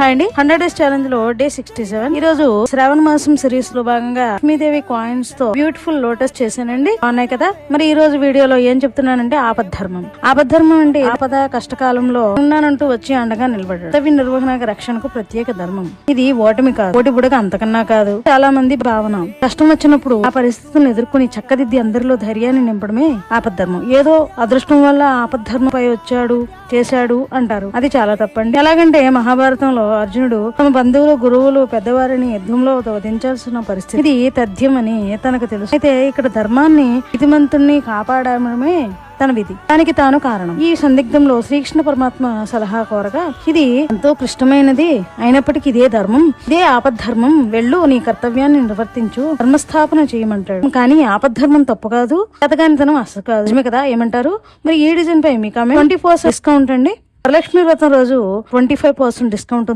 Hi అండి. 100 days challenge లో day 67. ఈ రోజు శ్రావణ మాసం సిరీస్ లో భాగంగా లక్ష్మీదేవి కాయిన్స్ తో బ్యూటిఫుల్ లోటస్ చేశానండి. బాగున్నాయి కదా. మరి ఈ రోజు వీడియోలో ఏం చెప్తున్నానంటే ఆపద్ధర్మం. ఆపద్ధర్మం అంటే ఆపద కష్టకాలంలో ఉన్నానంటూ వచ్చి అండగా నిలబడ్డాడు. కర్తవ్య నిర్వహణ రక్షణకు ప్రత్యేక ధర్మం. ఇది ఓటమి కాదు, ఓటి బుడగ అంతకన్నా కాదు. చాలా మంది భావన కష్టం వచ్చినప్పుడు ఆ పరిస్థితులను ఎదుర్కొని చక్కదిద్ది అందరిలో ధైర్యాన్ని నింపడమే ఆపద్ధర్మం. ఏదో అదృష్టం వల్ల ఆపద్ధర్మపై వచ్చాడు చేశాడు అంటారు. అది చాలా తప్పండి. ఎలాగంటే మహాభారతంలో అర్జునుడు తమ బంధువులు గురువులు పెద్దవారిని యుద్ధంలో వధించాల్సిన పరిస్థితి. ఇది తథ్యం అని తనకు తెలుసు. అయితే ఇక్కడ ధర్మాన్ని ఇతిమంతుణ్ణి కాపాడమే తన విధి, దానికి తాను కారణం. ఈ సందిగ్ధంలో శ్రీకృష్ణ పరమాత్మ సలహా కోరగా ఇది ఎంతో క్లిష్టమైనది అయినప్పటికీ ఇదే ధర్మం, ఇదే ఆపద్ధర్మం. వెళ్ళు, నీ కర్తవ్యాన్ని నిర్వర్తించు, ధర్మస్థాపన చేయమంటాడు. కానీ ఆపద్ధర్మం తప్పు కాదు, కథగానితనం అసలు కాదు. నిజమే కదా, ఏమంటారు? మరి ఈ డిజైన్ పై మీకు 24% డిస్కౌంట్ అండి. వరలక్ష్మి వ్రతం రోజు 25% డిస్కౌంట్